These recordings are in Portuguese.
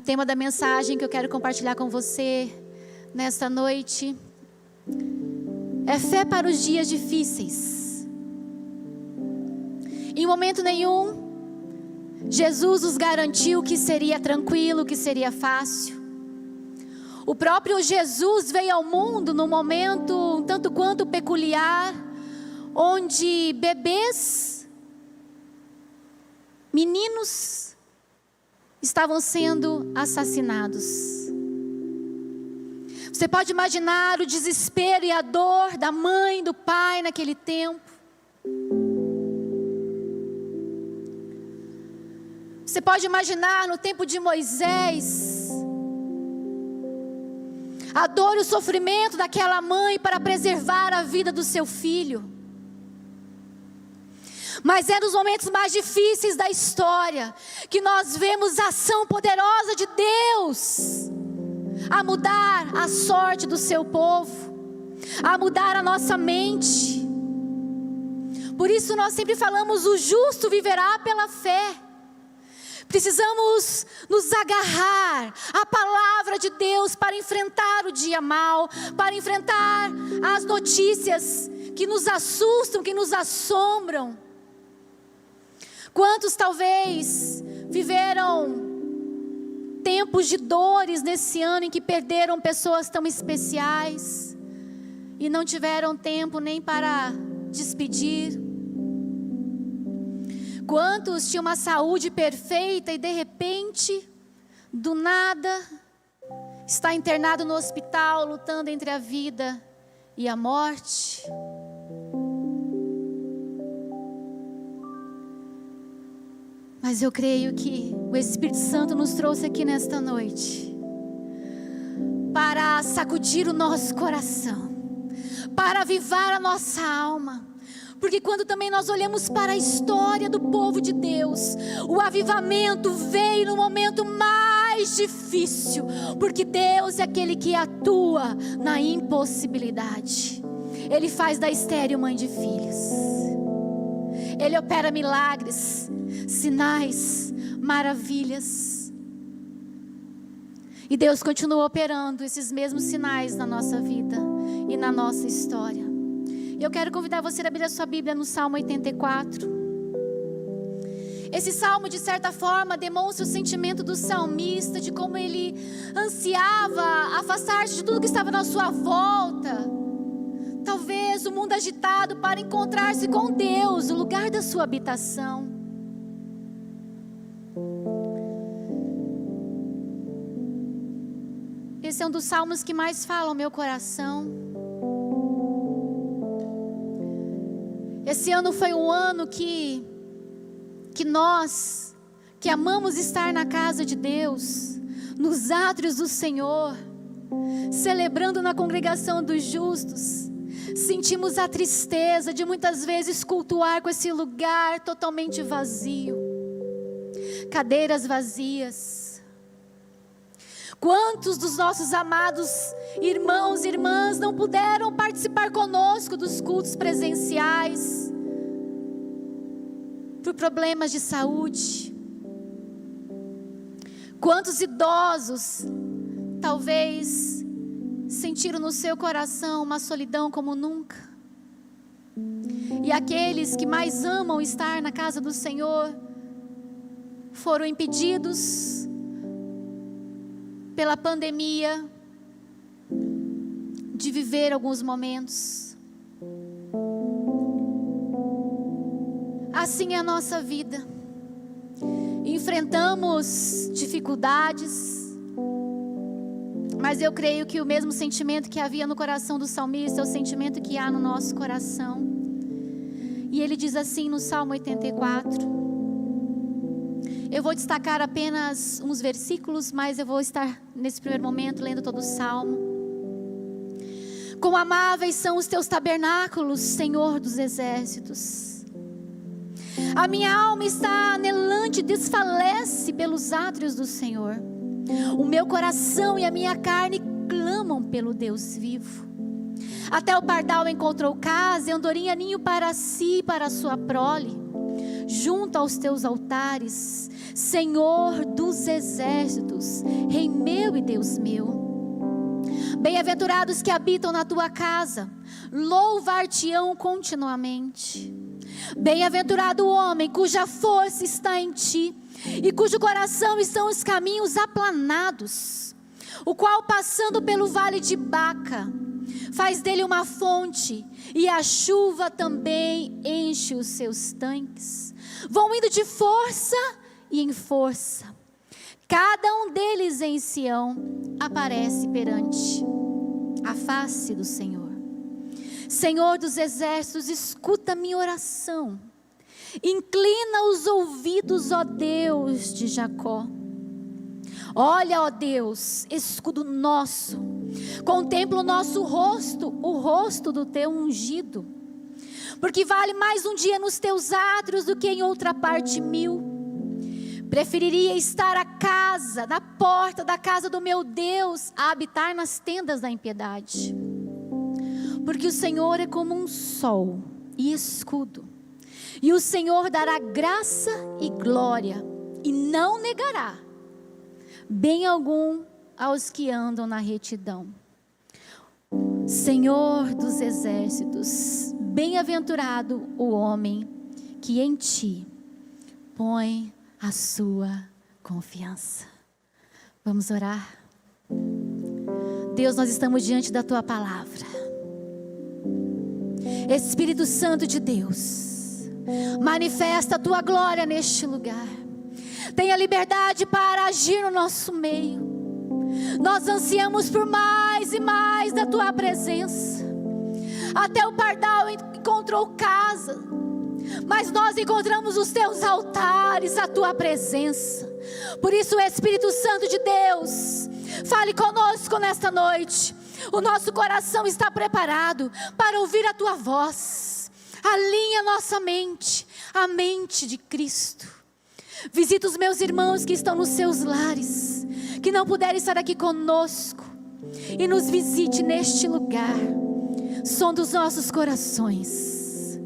tema da mensagem que eu quero compartilhar com você nesta noite é fé para os dias difíceis. Em momento nenhum, Jesus nos garantiu que seria tranquilo, que seria fácil. O próprio Jesus veio ao mundo num momento um tanto quanto peculiar, onde bebês, meninos, estavam sendo assassinados. Você pode imaginar o desespero e a dor da mãe, do pai naquele tempo. Você pode imaginar no tempo de Moisés, a dor e o sofrimento daquela mãe para preservar a vida do seu filho. Mas é nos momentos mais difíceis da história que nós vemos a ação poderosa de Deus a mudar a sorte do seu povo, a mudar a nossa mente. Por isso nós sempre falamos: o justo viverá pela fé. Precisamos nos agarrar à palavra de Deus para enfrentar o dia mau, para enfrentar as notícias que nos assustam, que nos assombram. Quantos talvez viveram tempos de dores nesse ano em que perderam pessoas tão especiais e não tiveram tempo nem para despedir? Quantos tinham uma saúde perfeita e de repente, do nada, está internado no hospital, lutando entre a vida e a morte? Mas eu creio que o Espírito Santo nos trouxe aqui nesta noite para sacudir o nosso coração, para avivar a nossa alma. Porque quando também nós olhamos para a história do povo de Deus, o avivamento veio no momento mais difícil, porque Deus é aquele que atua na impossibilidade. Ele faz da estéril mãe de filhos. Ele opera milagres, sinais, maravilhas. E Deus continua operando esses mesmos sinais na nossa vida e na nossa história. Eu quero convidar você a abrir a sua Bíblia no Salmo 84. Esse salmo, de certa forma, demonstra o sentimento do salmista, de como ele ansiava afastar-se de tudo que estava na sua volta. Talvez o mundo agitado, para encontrar-se com Deus, o lugar da sua habitação. Esse é um dos salmos que mais falam ao meu coração. Esse ano foi um ano que nós, que amamos estar na casa de Deus, nos átrios do Senhor, celebrando na congregação dos justos, sentimos a tristeza de muitas vezes cultuar com esse lugar totalmente vazio, cadeiras vazias. Quantos dos nossos amados irmãos e irmãs não puderam participar conosco dos cultos presenciais por problemas de saúde? Quantos idosos talvez sentiram no seu coração uma solidão como nunca? E aqueles que mais amam estar na casa do Senhor foram impedidos pela pandemia de viver alguns momentos. Assim é a nossa vida. Enfrentamos dificuldades, mas eu creio que o mesmo sentimento que havia no coração do salmista é o sentimento que há no nosso coração. E ele diz assim no Salmo 84. Eu vou destacar apenas uns versículos, mas eu vou estar nesse primeiro momento lendo todo o Salmo. Quão amáveis são os teus tabernáculos, Senhor dos exércitos. A minha alma está anelante, desfalece pelos átrios do Senhor. O meu coração e a minha carne clamam pelo Deus vivo. Até o pardal encontrou casa, e a andorinha ninho para si e para a sua prole. Junto aos teus altares, Senhor dos exércitos, Rei meu e Deus meu. Bem-aventurados que habitam na tua casa, louvar-te-ão continuamente. Bem-aventurado o homem cuja força está em ti, e cujo coração estão os caminhos aplanados, o qual passando pelo vale de Baca, faz dele uma fonte, e a chuva também enche os seus tanques. Vão indo de força e em força. Cada um deles em Sião aparece perante a face do Senhor. Senhor dos exércitos, escuta minha oração. Inclina os ouvidos, ó Deus de Jacó. Olha, ó Deus, escudo nosso. Contempla o nosso rosto, o rosto do teu ungido. Porque vale mais um dia nos teus átrios do que em outra parte 1000. Preferiria estar na porta da casa do meu Deus, a habitar nas tendas da impiedade. Porque o Senhor é como um sol e escudo. E o Senhor dará graça e glória, e não negará bem algum aos que andam na retidão. Senhor dos exércitos, bem-aventurado o homem que em ti põe a sua confiança. Vamos orar. Deus, nós estamos diante da tua palavra. Espírito Santo de Deus, manifesta a tua glória neste lugar. Tenha liberdade para agir no nosso meio. Nós ansiamos por mais e mais da tua presença. Até o pardal encontrou casa, mas nós encontramos os teus altares, a tua presença. Por isso, Espírito Santo de Deus, fale conosco nesta noite. O nosso coração está preparado para ouvir a tua voz. Alinha nossa mente, a mente de Cristo. Visita os meus irmãos que estão nos seus lares, que não puderem estar aqui conosco, e nos visite neste lugar. Som dos nossos corações.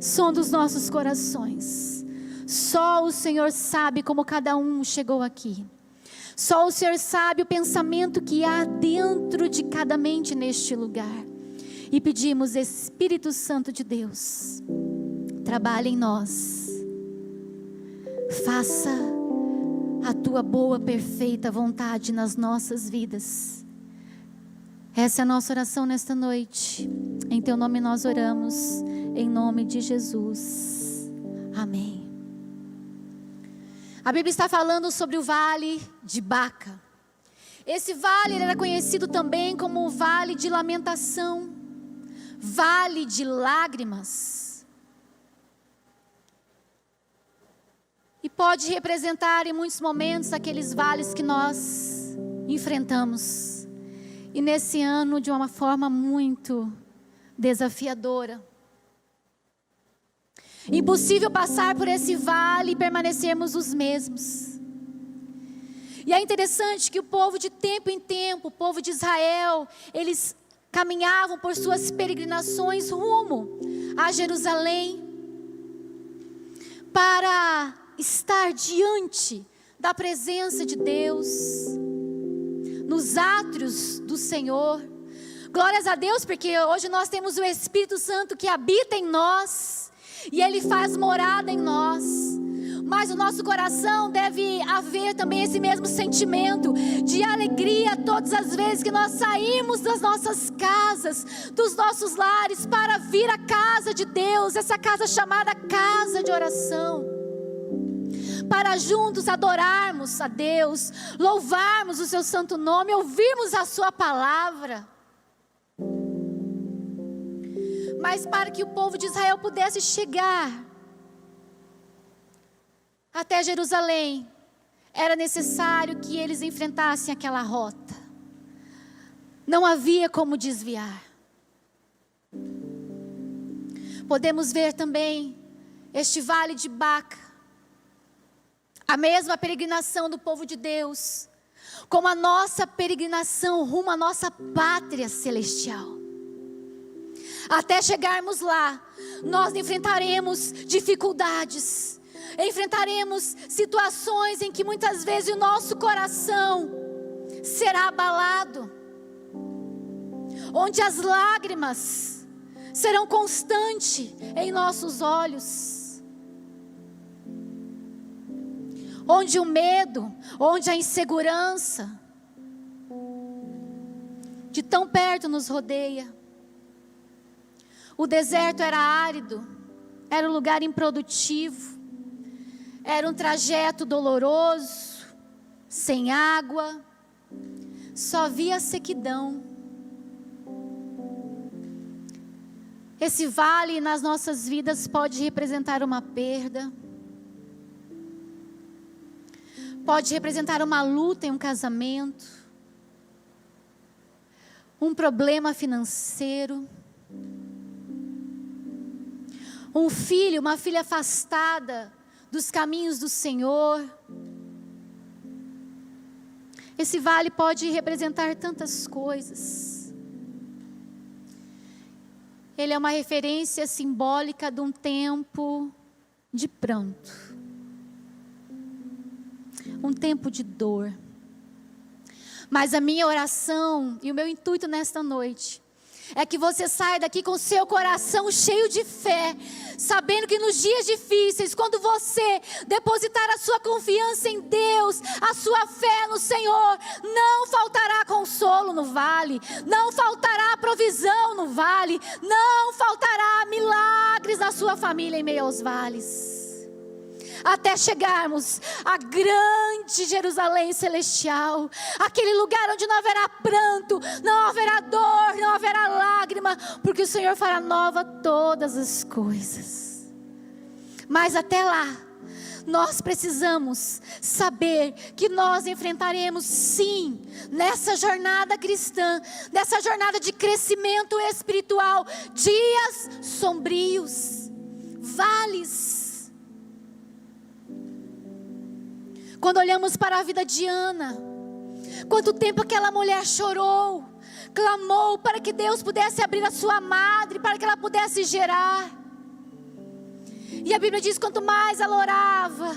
Som dos nossos corações. Só o Senhor sabe como cada um chegou aqui. Só o Senhor sabe o pensamento que há dentro de cada mente neste lugar. E pedimos, Espírito Santo de Deus, trabalhe em nós. Faça a tua boa, perfeita vontade nas nossas vidas. Essa é a nossa oração nesta noite. Em teu nome nós oramos, em nome de Jesus. Amém. A Bíblia está falando sobre o vale de Baca. Esse vale era conhecido também como o vale de lamentação, vale de lágrimas. E pode representar em muitos momentos aqueles vales que nós enfrentamos. E nesse ano de uma forma muito desafiadora. Impossível passar por esse vale e permanecermos os mesmos. E é interessante que o povo de tempo em tempo, o povo de Israel, eles caminhavam por suas peregrinações rumo a Jerusalém, para estar diante da presença de Deus, nos átrios do Senhor. Glórias a Deus, porque hoje nós temos o Espírito Santo que habita em nós, e Ele faz morada em nós. Mas o nosso coração deve haver também esse mesmo sentimento de alegria todas as vezes que nós saímos das nossas casas, dos nossos lares, para vir à casa de Deus, essa casa chamada casa de oração, para juntos adorarmos a Deus, louvarmos o seu santo nome, ouvirmos a sua palavra. Mas para que o povo de Israel pudesse chegar até Jerusalém, era necessário que eles enfrentassem aquela rota. Não havia como desviar. Podemos ver também este vale de Baca, a mesma peregrinação do povo de Deus, como a nossa peregrinação rumo à nossa pátria celestial. Até chegarmos lá, nós enfrentaremos dificuldades, enfrentaremos situações em que muitas vezes o nosso coração será abalado, onde as lágrimas serão constantes em nossos olhos, onde o medo, onde a insegurança de tão perto nos rodeia. O deserto era árido, era um lugar improdutivo, era um trajeto doloroso, sem água, só via sequidão. Esse vale nas nossas vidas pode representar uma perda, pode representar uma luta em um casamento, um problema financeiro, um filho, uma filha afastada dos caminhos do Senhor. Esse vale pode representar tantas coisas. Ele é uma referência simbólica de um tempo de pranto, um tempo de dor. Mas a minha oração e o meu intuito nesta noite é que você saia daqui com o seu coração cheio de fé, sabendo que nos dias difíceis, quando você depositar a sua confiança em Deus, a sua fé no Senhor, não faltará consolo no vale, não faltará provisão no vale, não faltará milagres na sua família em meio aos vales. Até chegarmos à grande Jerusalém celestial, aquele lugar onde não haverá pranto, não haverá dor, não haverá lágrima, porque o Senhor fará nova todas as coisas. Mas até lá, nós precisamos saber que nós enfrentaremos sim, nessa jornada cristã, nessa jornada de crescimento espiritual, dias sombrios, vales. Quando olhamos para a vida de Ana, quanto tempo aquela mulher chorou, clamou para que Deus pudesse abrir a sua madre, para que ela pudesse gerar. E a Bíblia diz, quanto mais ela orava,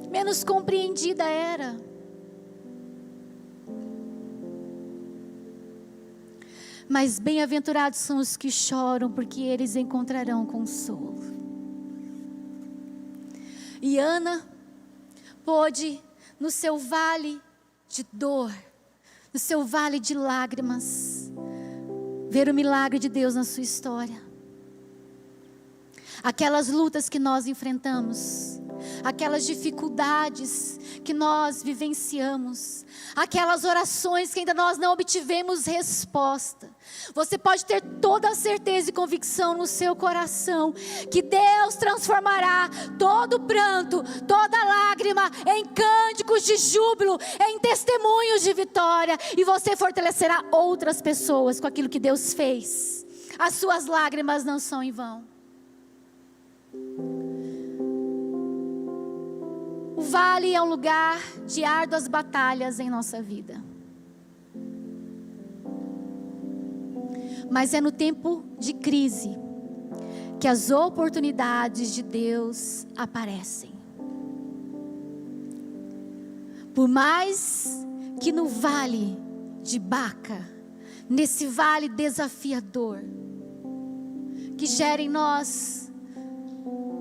menos compreendida era. Mas bem-aventurados são os que choram, porque eles encontrarão consolo. E Ana pôde, no seu vale de dor, no seu vale de lágrimas, ver o milagre de Deus na sua história. Aquelas lutas que nós enfrentamos, aquelas dificuldades que nós vivenciamos, aquelas orações que ainda nós não obtivemos resposta. Você pode ter toda a certeza e convicção no seu coração que Deus transformará todo pranto, toda lágrima em cânticos de júbilo, em testemunhos de vitória, e você fortalecerá outras pessoas com aquilo que Deus fez. As suas lágrimas não são em vão. O vale é um lugar de árduas batalhas em nossa vida. Mas é no tempo de crise que as oportunidades de Deus aparecem. Por mais que no vale de Baca, nesse vale desafiador, que gera em nós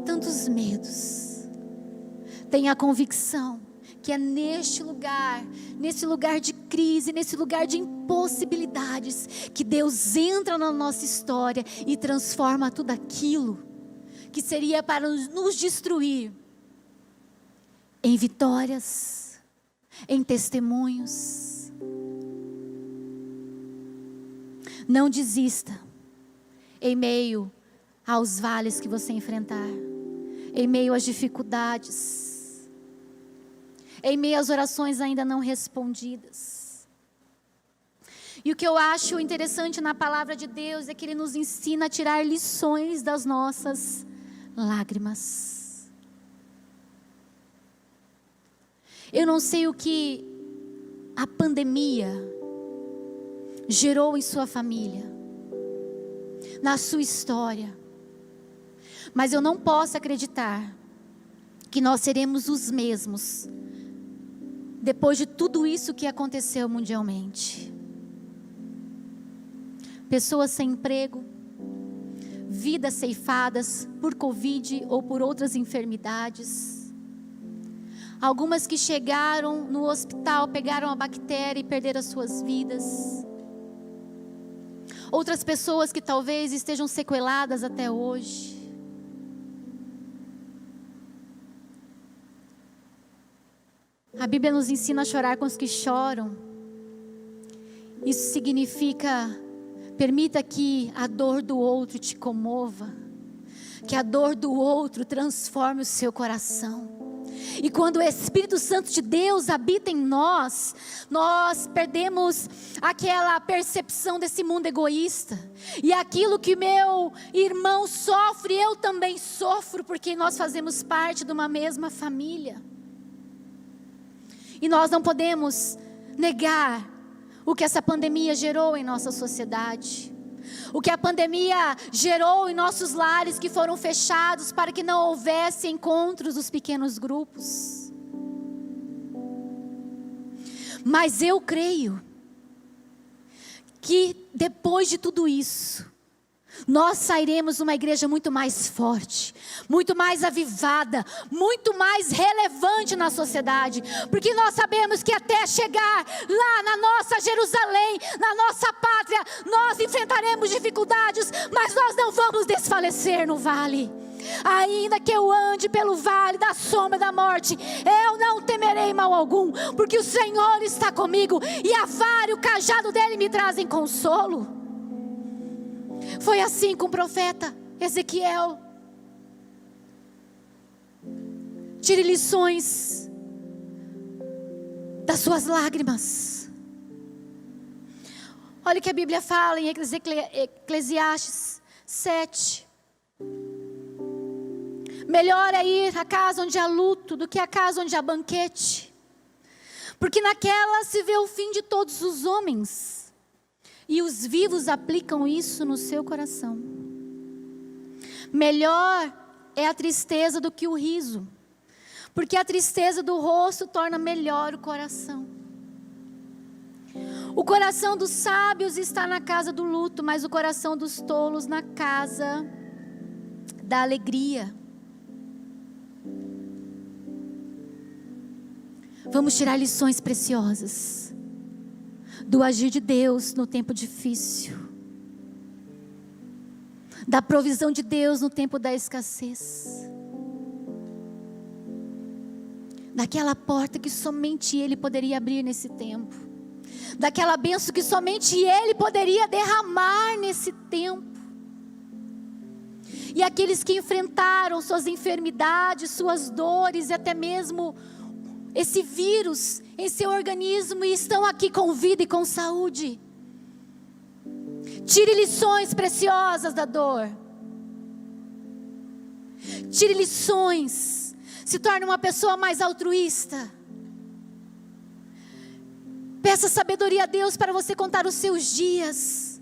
tantos medos, tenha a convicção que é neste lugar de crise, nesse lugar de impossibilidades, que Deus entra na nossa história e transforma tudo aquilo que seria para nos destruir em vitórias, em testemunhos. Não desista em meio aos vales que você enfrentar, em meio às dificuldades, em meio às orações ainda não respondidas. E o que eu acho interessante na palavra de Deus é que Ele nos ensina a tirar lições das nossas lágrimas. Eu não sei o que a pandemia gerou em sua família, na sua história, Mas eu não posso acreditar que nós seremos os mesmos depois de tudo isso que aconteceu mundialmente. Pessoas sem emprego, vidas ceifadas por Covid ou por outras enfermidades. Algumas que chegaram no hospital, pegaram a bactéria e perderam as suas vidas. Outras pessoas que talvez estejam sequeladas até hoje. A Bíblia nos ensina a chorar com os que choram. Isso significa: permita que a dor do outro te comova, que a dor do outro transforme o seu coração. E quando o Espírito Santo de Deus habita em nós, nós perdemos aquela percepção desse mundo egoísta. E aquilo que meu irmão sofre, eu também sofro, porque nós fazemos parte de uma mesma família. E nós não podemos negar o que essa pandemia gerou em nossa sociedade. O que a pandemia gerou em nossos lares que foram fechados para que não houvesse encontros dos pequenos grupos. Mas eu creio que depois de tudo isso, nós sairemos uma igreja muito mais forte, muito mais avivada, muito mais relevante na sociedade, porque nós sabemos que até chegar lá na nossa Jerusalém, na nossa pátria, nós enfrentaremos dificuldades, mas nós não vamos desfalecer no vale. Ainda que eu ande pelo vale da sombra da morte, eu não temerei mal algum, porque o Senhor está comigo, e a vara e o cajado dele me trazem consolo. Foi assim com o profeta Ezequiel. Tire lições das suas lágrimas. Olha o que a Bíblia fala em Eclesiastes 7. Melhor é ir à casa onde há luto do que à casa onde há banquete, porque naquela se vê o fim de todos os homens. E os vivos aplicam isso no seu coração. Melhor é a tristeza do que o riso, porque a tristeza do rosto torna melhor o coração. O coração dos sábios está na casa do luto, mas o coração dos tolos na casa da alegria. Vamos tirar lições preciosas do agir de Deus no tempo difícil, da provisão de Deus no tempo da escassez, daquela porta que somente Ele poderia abrir nesse tempo, daquela bênção que somente Ele poderia derramar nesse tempo. E aqueles que enfrentaram suas enfermidades, suas dores e até mesmo esse vírus em seu organismo e estão aqui com vida e com saúde. Tire lições preciosas da dor. Tire lições. Se torne uma pessoa mais altruísta. Peça sabedoria a Deus para você contar os seus dias,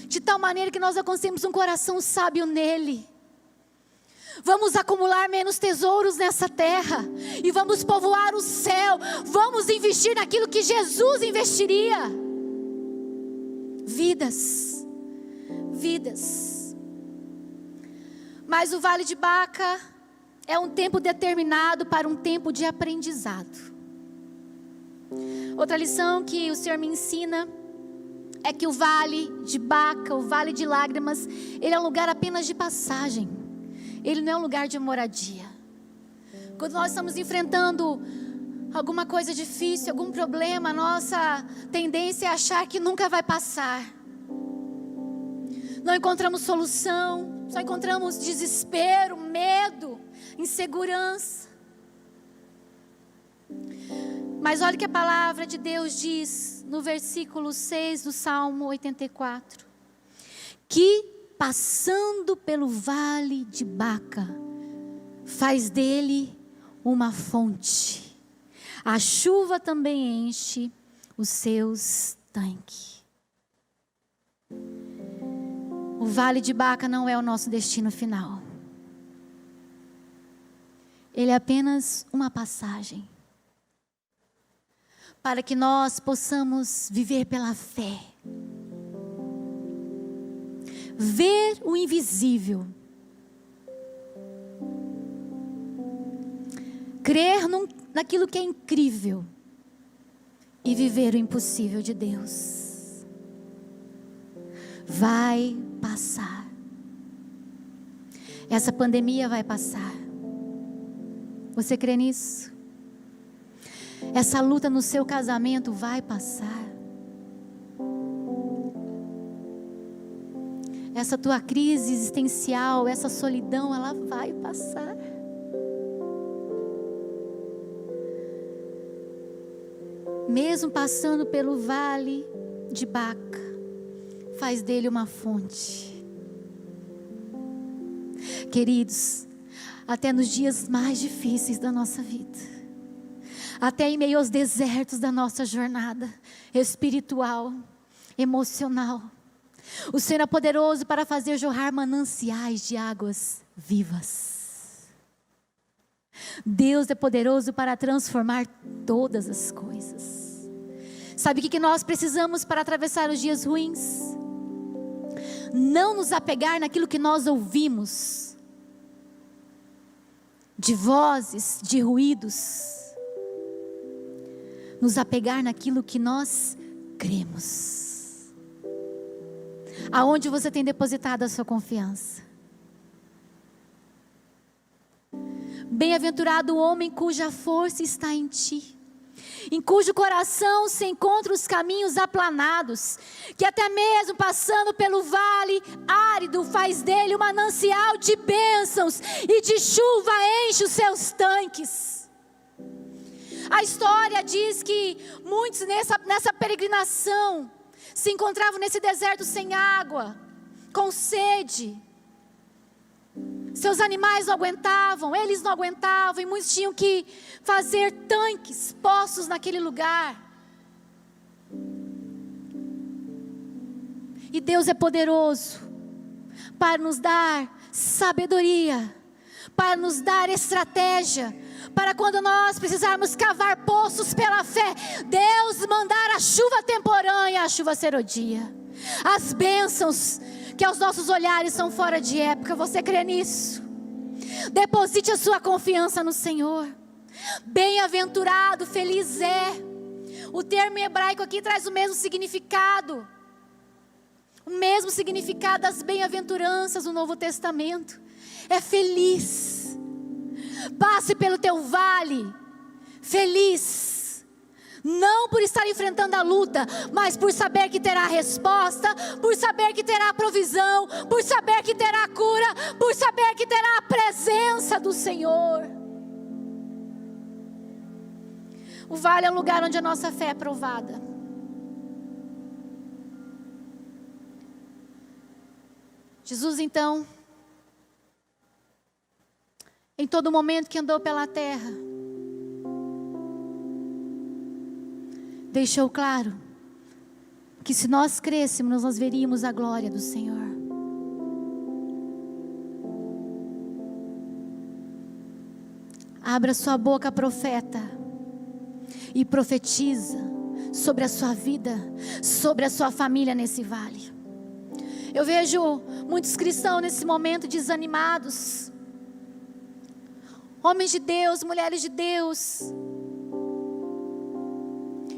de tal maneira que nós alcancemos um coração sábio nele. Vamos acumular menos tesouros nessa terra e vamos povoar o céu. Vamos investir naquilo que Jesus investiria. Vidas. Mas o Vale de Baca é um tempo determinado para um tempo de aprendizado. Outra lição que o Senhor me ensina é que o Vale de Baca, o Vale de Lágrimas, ele é um lugar apenas de passagem. Ele não é um lugar de moradia. Quando nós estamos enfrentando alguma coisa difícil, algum problema, a nossa tendência é achar que nunca vai passar. Não encontramos solução, só encontramos desespero, medo, insegurança. Mas olha o que a palavra de Deus diz no versículo 6 do Salmo 84. Que passando pelo vale de Baca, faz dele uma fonte. A chuva também enche os seus tanques. O vale de Baca não é o nosso destino final. Ele é apenas uma passagem, para que nós possamos viver pela fé, ver o invisível, crer naquilo que é incrível e viver o impossível de Deus. Vai passar. Essa pandemia vai passar. Você crê nisso? Essa luta no seu casamento vai passar. Essa tua crise existencial, essa solidão, ela vai passar. Mesmo passando pelo vale de Baca, faz dele uma fonte. Queridos, até nos dias mais difíceis da nossa vida, até em meio aos desertos da nossa jornada espiritual, emocional, o Senhor é poderoso para fazer jorrar mananciais de águas vivas. Deus é poderoso para transformar todas as coisas. Sabe o que nós precisamos para atravessar os dias ruins? Não nos apegar naquilo que nós ouvimos, de vozes, de ruídos. Nos apegar naquilo que nós cremos. Aonde você tem depositado a sua confiança? Bem-aventurado o homem cuja força está em ti, em cujo coração se encontram os caminhos aplanados, que até mesmo passando pelo vale árido, faz dele um manancial de bênçãos, e de chuva enche os seus tanques. A história diz que muitos nessa peregrinação se encontravam nesse deserto sem água, com sede. Seus animais não aguentavam, eles não aguentavam, e muitos tinham que fazer tanques, poços naquele lugar. E Deus é poderoso para nos dar sabedoria, para nos dar estratégia, para quando nós precisarmos cavar poços pela fé, Deus mandar a chuva temporânea, a chuva serodia, as bênçãos que aos nossos olhares são fora de época. Você crê nisso? Deposite a sua confiança no Senhor. Bem-aventurado, feliz é. O termo em hebraico aqui traz o mesmo significado. O mesmo significado das bem-aventuranças do Novo Testamento. É feliz. Passe pelo teu vale, feliz. Não por estar enfrentando a luta, mas por saber que terá resposta, por saber que terá provisão, por saber que terá cura, por saber que terá a presença do Senhor. O vale é um lugar onde a nossa fé é provada. Jesus então, em todo momento que andou pela terra, deixou claro que se nós crêssemos, nós veríamos a glória do Senhor. Abra sua boca, profeta, e profetiza sobre a sua vida, sobre a sua família nesse vale. Eu vejo muitos cristãos nesse momento desanimados, homens de Deus, mulheres de Deus,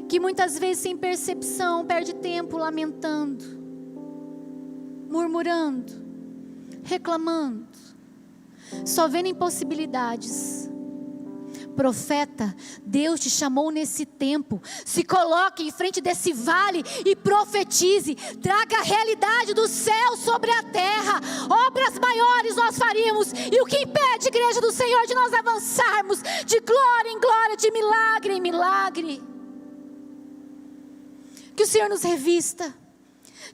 que muitas vezes sem percepção perde tempo lamentando, murmurando, reclamando, só vendo impossibilidades. Profeta, Deus te chamou nesse tempo. Se coloque em frente desse vale e profetize. Traga a realidade do céu sobre a terra. Obras maiores nós faríamos. E o que impede, igreja do Senhor, de nós avançarmos de glória em glória, de milagre em milagre? Que o Senhor nos revista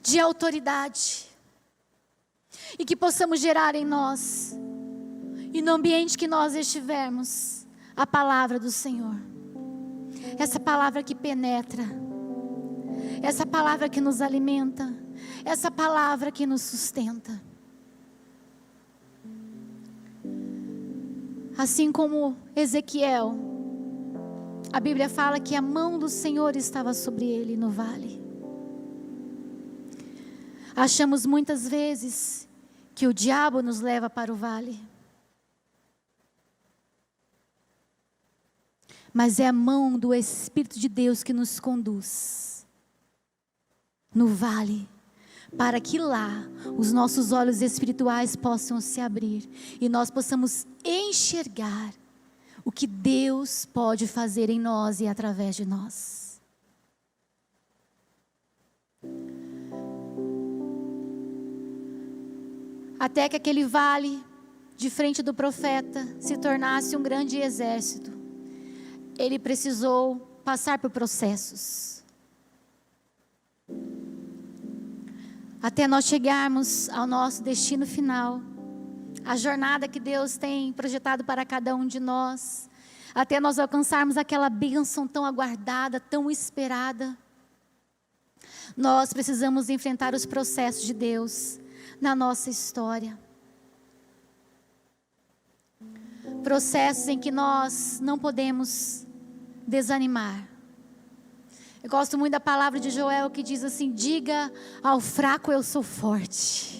de autoridade, e que possamos gerar em nós, e no ambiente que nós estivermos, a palavra do Senhor. Essa palavra que penetra, essa palavra que nos alimenta, essa palavra que nos sustenta. Assim como Ezequiel, a Bíblia fala que a mão do Senhor estava sobre ele no vale. Achamos muitas vezes que o diabo nos leva para o vale. Mas é a mão do Espírito de Deus que nos conduz no vale, para que lá os nossos olhos espirituais possam se abrir e nós possamos enxergar o que Deus pode fazer em nós e através de nós. Até que aquele vale de frente do profeta se tornasse um grande exército, ele precisou passar por processos. Até nós chegarmos ao nosso destino final, a jornada que Deus tem projetado para cada um de nós, até nós alcançarmos aquela bênção tão aguardada, tão esperada, nós precisamos enfrentar os processos de Deus na nossa história. Processos em que nós não podemos desanimar. Eu gosto muito da palavra de Joel que diz assim: diga ao fraco eu sou forte.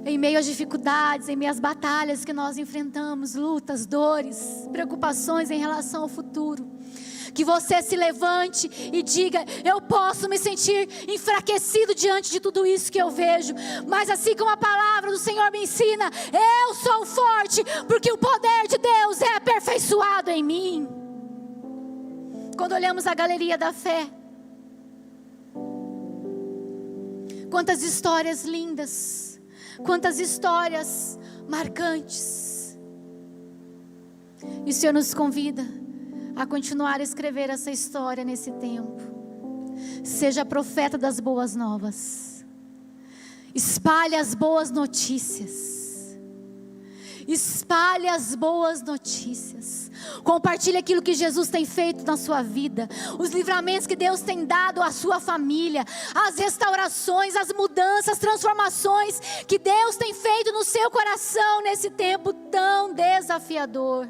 Em meio às dificuldades, em meio às batalhas que nós enfrentamos, lutas, dores, preocupações em relação ao futuro, que você se levante e diga: eu posso me sentir enfraquecido diante de tudo isso que eu vejo, mas assim como a palavra do Senhor me ensina, eu sou forte, porque o poder de Deus é aperfeiçoado em mim. Quando olhamos a galeria da fé, quantas histórias lindas, quantas histórias marcantes, e o Senhor nos convida a continuar a escrever essa história nesse tempo. Seja profeta das boas novas, espalhe as boas notícias, espalhe as boas notícias, compartilhe aquilo que Jesus tem feito na sua vida, os livramentos que Deus tem dado à sua família, as restaurações, as mudanças, as transformações que Deus tem feito no seu coração nesse tempo tão desafiador.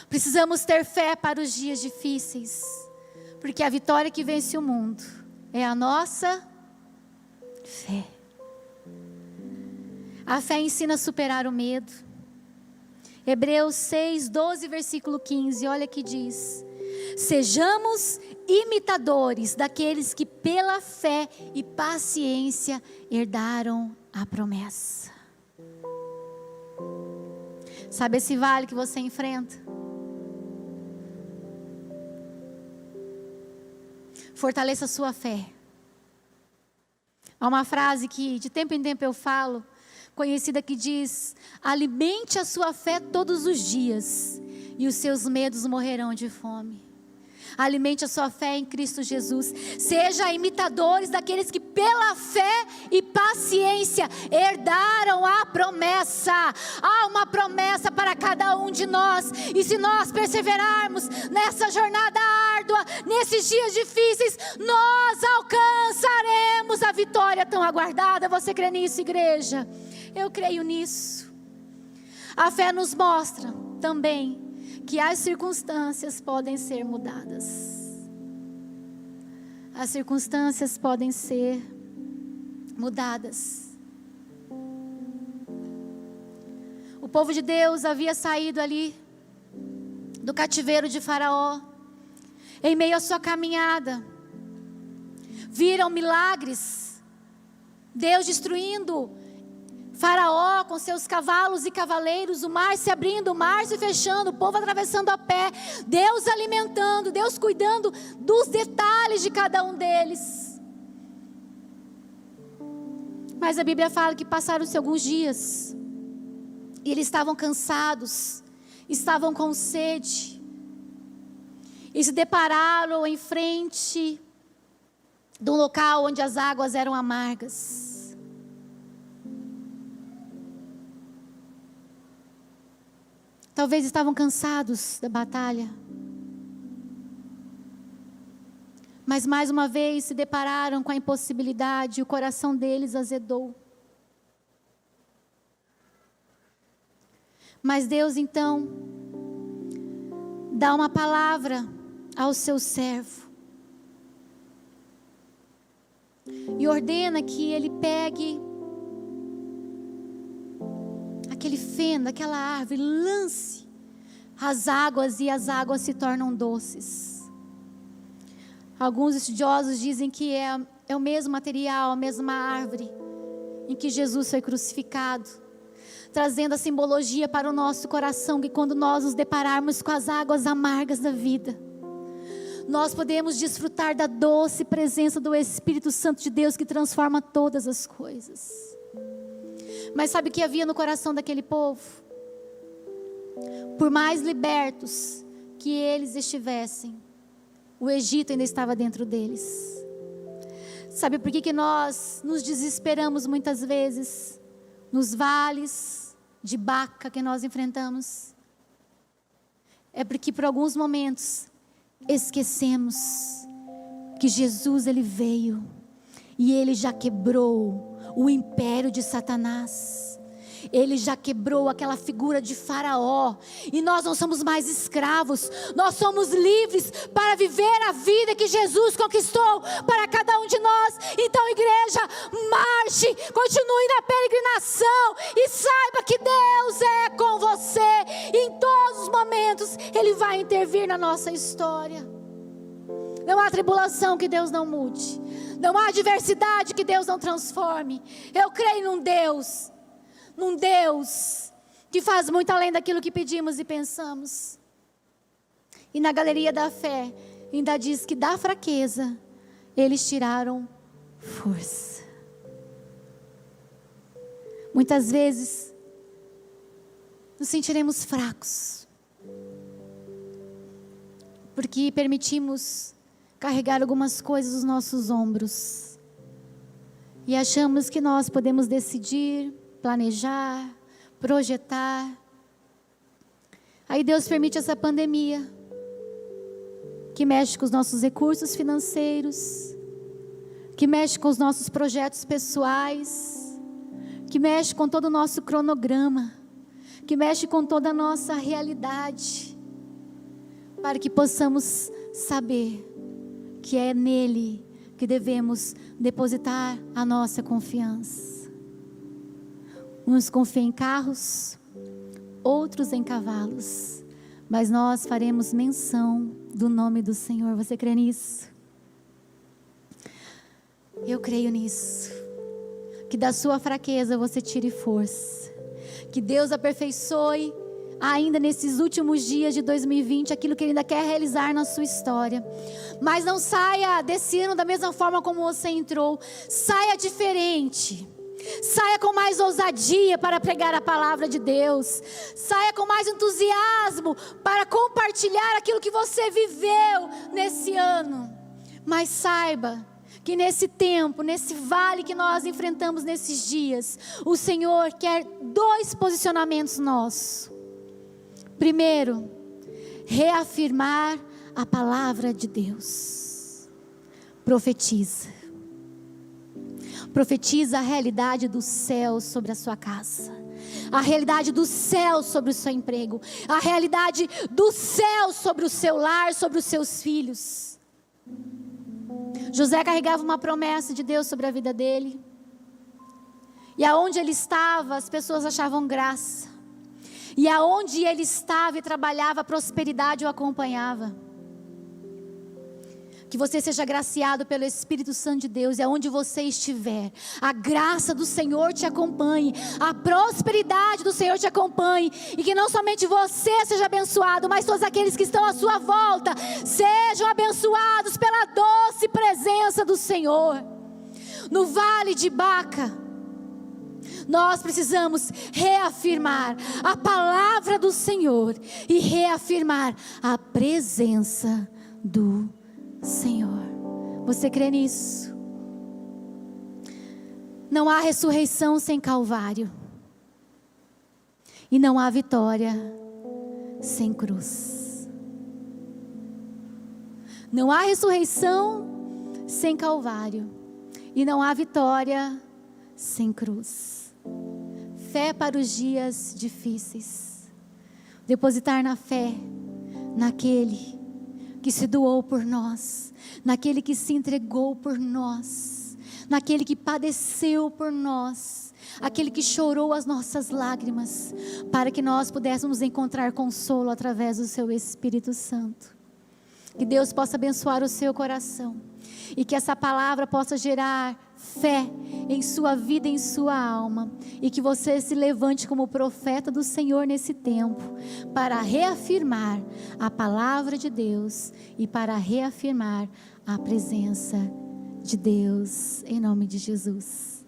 Precisamos ter fé para os dias difíceis, porque a vitória que vence o mundo é a nossa fé. A fé ensina a superar o medo. Hebreus 6, 12, versículo 15, olha que diz: sejamos imitadores daqueles que pela fé e paciência herdaram a promessa. Sabe esse vale que você enfrenta? Fortaleça a sua fé. Há uma frase que de tempo em tempo eu falo, conhecida, que diz: alimente a sua fé todos os dias e os seus medos morrerão de fome. Alimente a sua fé em Cristo Jesus. Seja imitadores daqueles que pela fé e paciência herdaram a promessa. Há uma promessa para cada um de nós, e se nós perseverarmos nessa jornada árdua, nesses dias difíceis, nós alcançaremos a vitória tão aguardada. Você crê nisso, igreja? Eu creio nisso. A fé nos mostra também que as circunstâncias podem ser mudadas. As circunstâncias podem ser mudadas. O povo de Deus havia saído ali do cativeiro de Faraó. Em meio à sua caminhada, viram milagres. Deus destruindo Faraó com seus cavalos e cavaleiros, o mar se abrindo, o mar se fechando, o povo atravessando a pé, Deus alimentando, Deus cuidando dos detalhes de cada um deles. Mas a Bíblia fala que passaram-se alguns dias, e eles estavam cansados, estavam com sede, e se depararam em frente de um local onde as águas eram amargas. Talvez estavam cansados da batalha, mas mais uma vez se depararam com a impossibilidade, e o coração deles azedou. Mas Deus então dá uma palavra ao seu servo e ordena que ele pegue aquele feno, aquela árvore, lance as águas, e as águas se tornam doces. Alguns estudiosos dizem que é o mesmo material, a mesma árvore em que Jesus foi crucificado, trazendo a simbologia para o nosso coração, que quando nós nos depararmos com as águas amargas da vida, nós podemos desfrutar da doce presença do Espírito Santo de Deus, que transforma todas as coisas. Mas sabe o que havia no coração daquele povo? Por mais libertos que eles estivessem, o Egito ainda estava dentro deles. Sabe por que nós nos desesperamos muitas vezes nos vales de Baca que nós enfrentamos? É porque por alguns momentos esquecemos que Jesus, ele veio e ele já quebrou o império de Satanás. Ele já quebrou aquela figura de Faraó, e nós não somos mais escravos, nós somos livres para viver a vida que Jesus conquistou para cada um de nós. Então, igreja, marche, continue na peregrinação e saiba que Deus é com você. Em todos os momentos Ele vai intervir na nossa história. Não há tribulação que Deus não mude, não há adversidade que Deus não transforme. Eu creio num Deus que faz muito além daquilo que pedimos e pensamos. E na galeria da fé ainda diz que da fraqueza eles tiraram força. Muitas vezes nos sentiremos fracos, porque permitimos carregar algumas coisas nos nossos ombros e achamos que nós podemos decidir, planejar, projetar. Aí Deus permite essa pandemia, que mexe com os nossos recursos financeiros, que mexe com os nossos projetos pessoais, que mexe com todo o nosso cronograma, que mexe com toda a nossa realidade, para que possamos saber que é nele que devemos depositar a nossa confiança. Uns confiam em carros, outros em cavalos, mas nós faremos menção do nome do Senhor. Você crê nisso? Eu creio nisso. Que da sua fraqueza você tire força. Que Deus aperfeiçoe ainda nesses últimos dias de 2020 aquilo que Ele ainda quer realizar na sua história. Mas não saia desse ano da mesma forma como você entrou. Saia diferente. Saia com mais ousadia para pregar a palavra de Deus. Saia com mais entusiasmo para compartilhar aquilo que você viveu nesse ano. Mas saiba que nesse tempo, nesse vale que nós enfrentamos nesses dias, o Senhor quer 2 posicionamentos nossos. Primeiro, reafirmar a palavra de Deus. Profetiza. Profetiza a realidade do céu sobre a sua casa, a realidade do céu sobre o seu emprego, a realidade do céu sobre o seu lar, sobre os seus filhos. José carregava uma promessa de Deus sobre a vida dele, e aonde ele estava as pessoas achavam graça, e aonde ele estava e trabalhava a prosperidade o acompanhava. Que você seja agraciado pelo Espírito Santo de Deus, e aonde você estiver, a graça do Senhor te acompanhe, a prosperidade do Senhor te acompanhe, e que não somente você seja abençoado, mas todos aqueles que estão à sua volta sejam abençoados pela doce presença do Senhor. No vale de Baca, nós precisamos reafirmar a palavra do Senhor e reafirmar a presença do Senhor. Você crê nisso? Não há ressurreição sem Calvário, e não há vitória sem cruz. Não há ressurreição sem Calvário, e não há vitória sem cruz. Fé para os dias difíceis. depositar na fé, naquele que se doou por nós, naquele que se entregou por nós, naquele que padeceu por nós, aquele que chorou as nossas lágrimas, para que nós pudéssemos encontrar consolo através do seu Espírito Santo. Que Deus possa abençoar o seu coração, e que essa palavra possa gerar fé em sua vida, em sua alma, e que você se levante como profeta do Senhor nesse tempo, para reafirmar a palavra de Deus e para reafirmar a presença de Deus, em nome de Jesus.